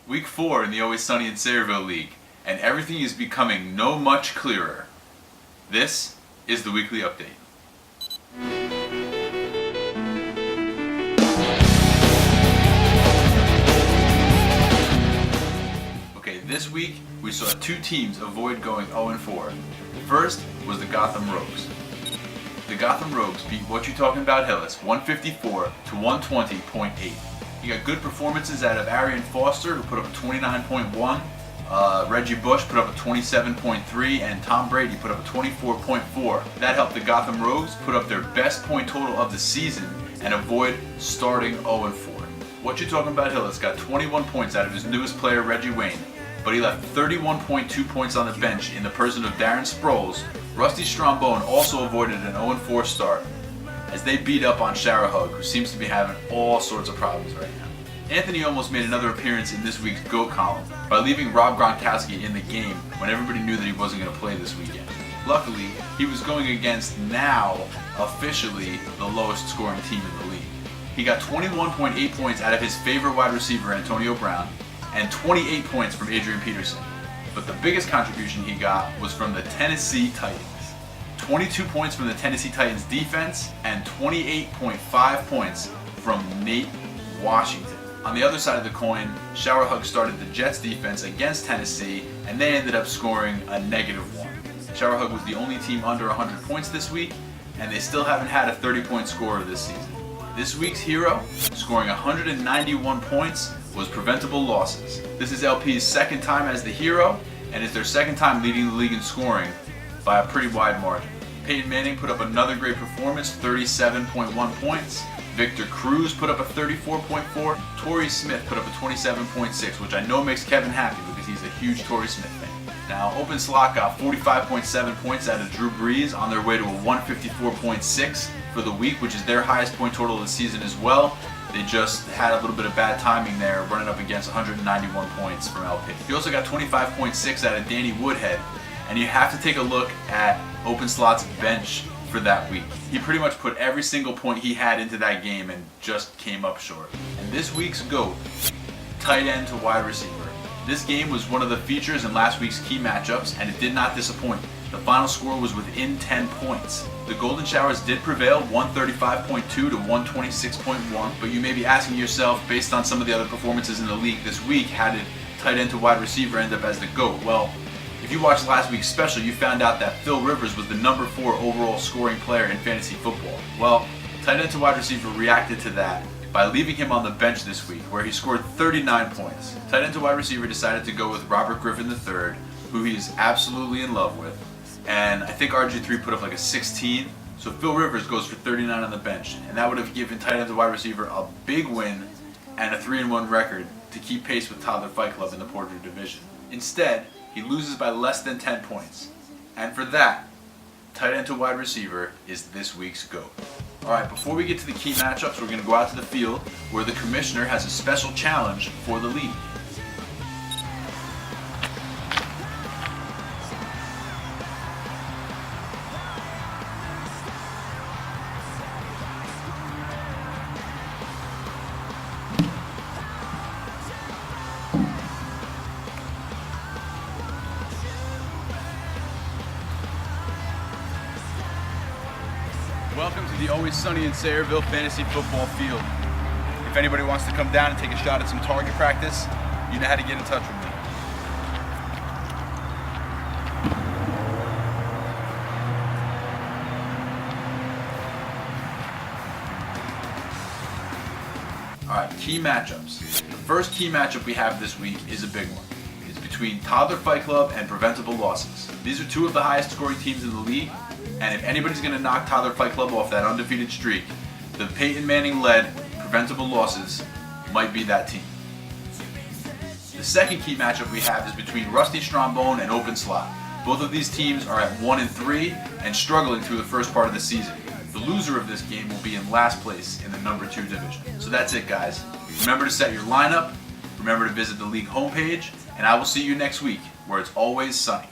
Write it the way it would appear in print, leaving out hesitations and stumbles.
Week 4 in the Always Sunny in Sayreville League, and everything is becoming no much clearer. This is the weekly update. Okay, this week we saw two teams avoid going 0-4. First was the Gotham Rogues. The Gotham Rogues beat What You Talking About Hillis 154 to 120.8. You got good performances out of Arian Foster, who put up a 29.1. Reggie Bush put up a 27.3, and Tom Brady put up a 24.4. That helped the Gotham Rogues put up their best point total of the season and avoid starting 0-4. What You Talking About Hillis got 21 points out of his newest player, Reggie Wayne, but he left 31.2 points on the bench in the person of Darren Sproles. Rusty Strombone also avoided an 0-4 start as they beat up on Sharahug, who seems to be having all sorts of problems right now. Anthony almost made another appearance in this week's GOAT column by leaving Rob Gronkowski in the game when everybody knew that he wasn't going to play this weekend. Luckily, he was going against now officially the lowest scoring team in the league. He got 21.8 points out of his favorite wide receiver, Antonio Brown, and 28 points from Adrian Peterson. But the biggest contribution he got was from the Tennessee Titans. 22 points from the Tennessee Titans defense and 28.5 points from Nate Washington. On the other side of the coin, Sharahug started the Jets defense against Tennessee, and they ended up scoring a -1. Sharahug was the only team under 100 points this week, and they still haven't had a 30-point scorer this season. This week's hero, scoring 191 points, was Preventable Losses. This is LP's second time as the hero, and it's their second time leading the league in scoring by a pretty wide margin. Peyton Manning put up another great performance, 37.1 points. Victor Cruz put up a 34.4. Torrey Smith put up a 27.6, which I know makes Kevin happy because he's a huge Torrey Smith fan. Now, Open Slot got 45.7 points out of Drew Brees on their way to a 154.6 for the week, which is their highest point total of the season as well. They just had a little bit of bad timing there, running up against 191 points from LP. He also got 25.6 out of Danny Woodhead, and you have to take a look at Open Slot's bench for that week. He pretty much put every single point he had into that game and just came up short. And this week's GOAT, tight end to wide receiver. This game was one of the features in last week's key matchups, and it did not disappoint. The final score was within 10 points. The Golden Showers did prevail, 135.2 to 126.1, but you may be asking yourself, based on some of the other performances in the league this week, how did tight end to wide receiver end up as the GOAT? Well, if you watched last week's special, you found out that Phil Rivers was the number 4 overall scoring player in fantasy football. Well, tight end to wide receiver reacted to that by leaving him on the bench this week, where he scored 39 points. Tight end to wide receiver decided to go with Robert Griffin III, who he is absolutely in love with, and I think RG3 put up like a 16, so Phil Rivers goes for 39 on the bench, and that would have given tight end to wide receiver a big win and a 3-1 record to keep pace with Toddler Fight Club in the Porter division. Instead, he loses by less than 10 points, and for that, tight end to wide receiver is this week's GOAT. Alright, before we get to the key matchups, we're going to go out to the field where the commissioner has a special challenge for the league. Welcome to the Always Sunny in Sayreville Fantasy Football Field. If anybody wants to come down and take a shot at some target practice, you know how to get in touch with me. Alright, key matchups. The first key matchup we have this week is a big one. It's between Toddler Fight Club and Preventable Losses. These are two of the highest scoring teams in the league, and if anybody's going to knock Toddler Fight Club off that undefeated streak, the Peyton Manning-led Preventable Losses might be that team. The second key matchup we have is between Rusty Strombone and Open Slot. Both of these teams are at 1-3 and struggling through the first part of the season. The loser of this game will be in last place in the number 2 division. So that's it, guys. Remember to set your lineup, remember to visit the league homepage, and I will see you next week where it's always sunny.